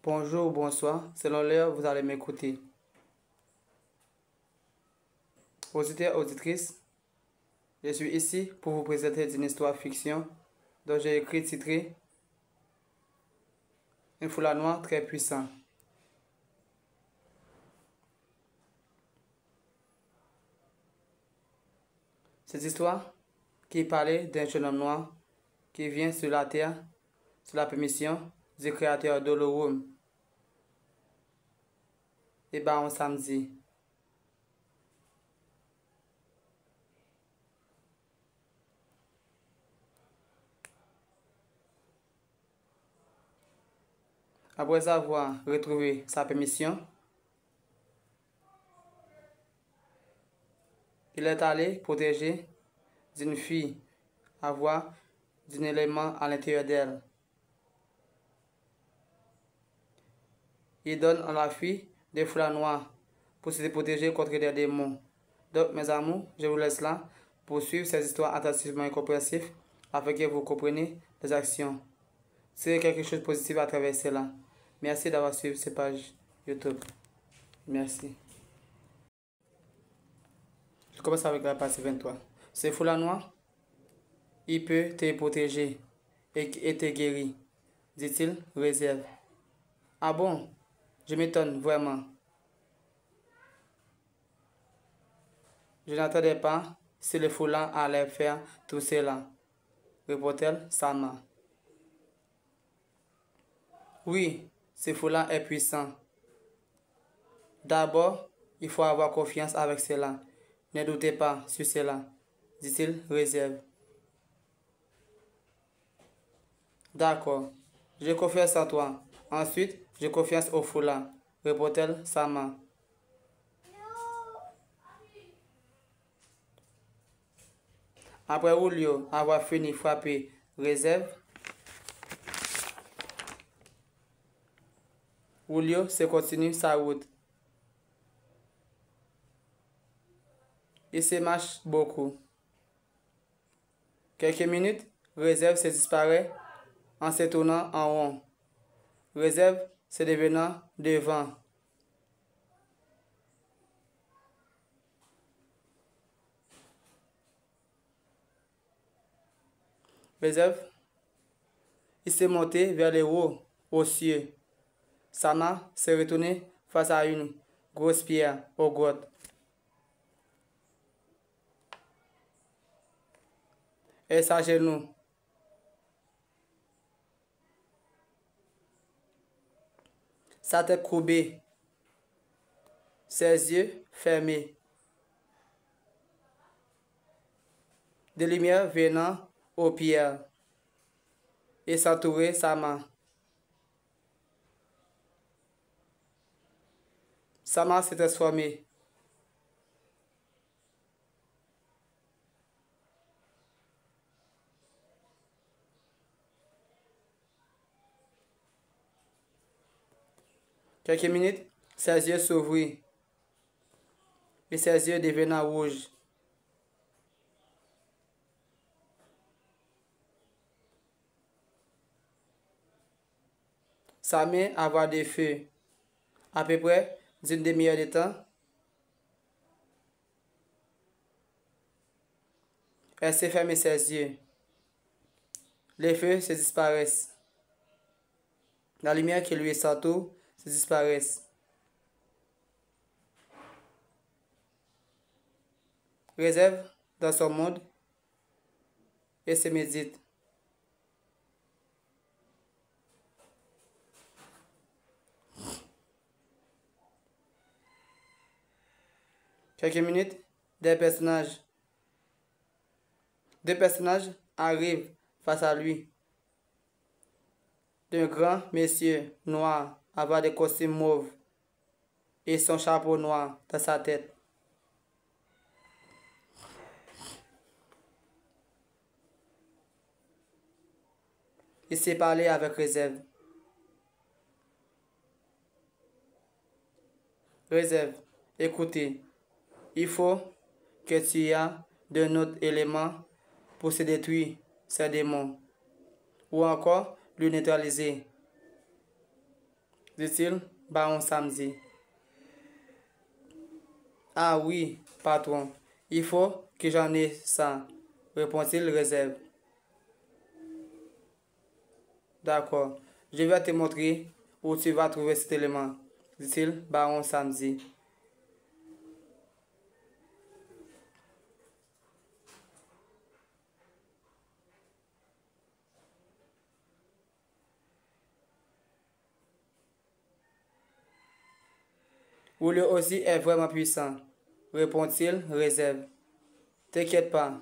Bonjour ou bonsoir, selon l'heure, vous allez m'écouter. Auditeurs, auditrices, je suis ici pour vous présenter une histoire fiction dont j'ai écrit titré Un foulard noir très puissant. Cette histoire qui parlait d'un jeune homme noir qui vient sur la terre sous la permission du créateur d'Olorum et Baron Samedi. Après avoir retrouvé sa permission, il est allé protéger d'une fille à voix d'un élément à l'intérieur d'elle. Il donne à la fille des foulards noirs pour se protéger contre des démons. Donc, mes amours, je vous laisse là pour suivre ces histoires attentivement et compréhensives afin que vous compreniez les actions. C'est quelque chose de positif à travers cela. Merci d'avoir suivi cette page YouTube. Merci. Je commence avec la partie 23. Ce foulard noir, il peut te protéger et te guérir, dit-il, réserve. Ah bon? Je m'étonne vraiment. Je n'attendais pas si le foulard allait faire tout cela, répond-elle Sama. Oui, ce foulard est puissant. D'abord, il faut avoir confiance avec cela. Ne doutez pas sur cela, dit-il, réserve. D'accord, j'ai confiance en toi. Ensuite, j'ai confiance au foulard, répond-elle Sama. Après Julio avoir fini frapper réserve, Julio se continue sa route. Il se marche beaucoup. Quelques minutes, réserve se disparaît en se tournant en rond. Réserve se devenant devant. Réserve, il s'est monté vers les hauts, aux cieux. Sama s'est retourné face à une grosse pierre aux grottes. Elle s'agenouille. Sa tête courbée, ses yeux fermés. Des lumières venant aux pierres et s'entourer Sama. Sama s'est transformé. Quelques minutes, ses yeux s'ouvrirent et ses yeux devenant rouges. Sa main avait des feux. À peu près d'une demi-heure de temps, elle s'est fermée ses yeux. Les feux se disparaissent. La lumière qui lui s'entoure se disparaissent. Réserve dans son monde et se médite. Quelques minutes, deux personnages arrivent face à lui. D'un grand monsieur noir avec des costumes mauves et son chapeau noir dans sa tête. Il s'est parlé avec réserve. Réserve, écoutez, il faut que tu aies d'un autre élément pour se détruire ces démons, ou encore le neutraliser. dit-il, baron samedi. Ah oui, patron, il faut que j'en ai ça, répond-il réserve. D'accord, je vais te montrer où tu vas trouver cet élément, dit-il, baron samedi. Ou lui aussi est vraiment puissant, répond-il, réserve. T'inquiète pas,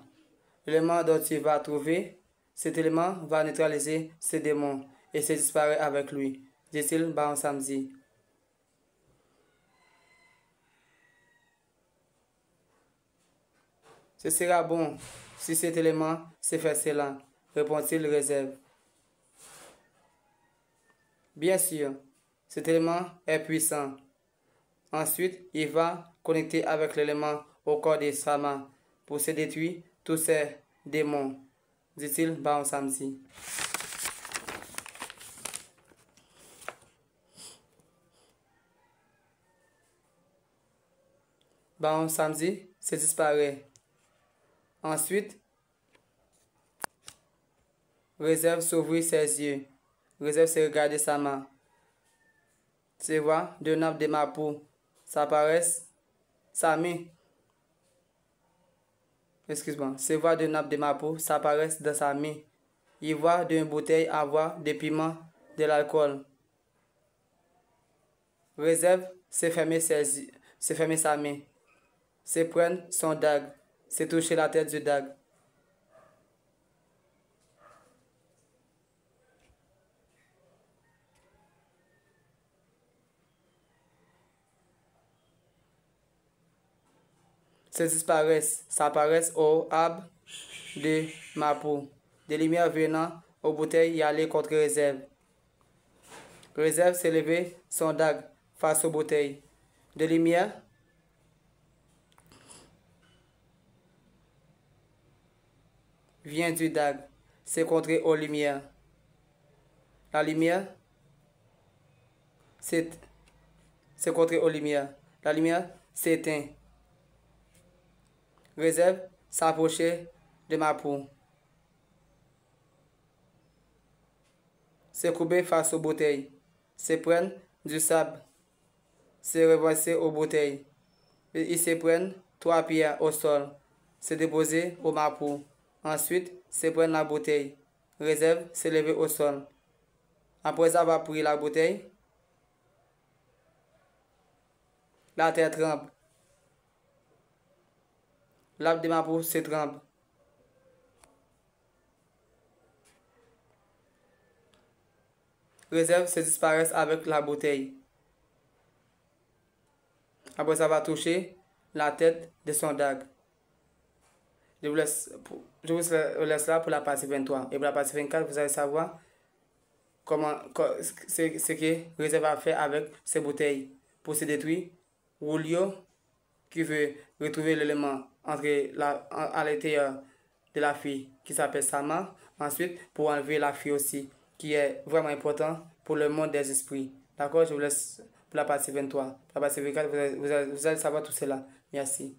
l'élément dont tu vas trouver, cet élément va neutraliser ce démon et se disparaît avec lui, dit-il, baron samedi. Ce sera bon si cet élément se fait cela, répond-il, réserve. Bien sûr, cet élément est puissant. Ensuite, il va connecter avec l'élément au corps de Sama pour se détruire tous ces démons, dit-il, baron samedi. Baron samedi se disparaît. Ensuite, réserve s'ouvrit ses yeux. Réserve se regarder Sama. Se voit deux nappes de Mapu s'apparaissent. Sami. Excuse-moi. Se voit deux nappes de Mapu s'apparaissent dans sa main. Il voit d'une bouteille avoir des piments, de l'alcool. Réserve se fermer sa main. Se prendre son dague. Se toucher la tête du dague. Se disparaissent, s'apparaissent au hab de Mapu. Des lumières venant aux bouteilles y aller contre réserve. Réserve s'est levé son dague face aux bouteilles. Des lumières vient du dague, s'est contré aux lumières. La lumière s'est contrée aux lumières. La lumière s'éteint. Réserve s'approchait de Mapu. Se courber face aux bouteilles. Se prennent du sable. Se reverser aux bouteilles. Ils se prennent 3 pierres au sol. Se déposer au Mapu. Ensuite, se prennent la bouteille. Réserve se lever au sol. Après avoir pris la bouteille, la terre tremble. L'arbre de Mapu se tremble. Réserve se disparaissent avec la bouteille. Après avoir touché la tête de son dague. Je vous laisse là pour la partie 23. Et pour la partie 24, vous allez savoir ce que Réserve a fait avec ces bouteilles pour se détruire. Julio, qui veut retrouver l'élément à l'intérieur de la fille qui s'appelle Sama. Ensuite, pour enlever la fille aussi, qui est vraiment important pour le monde des esprits. D'accord? Je vous laisse pour la partie 23. Pour la partie 24, vous allez savoir tout cela. Merci.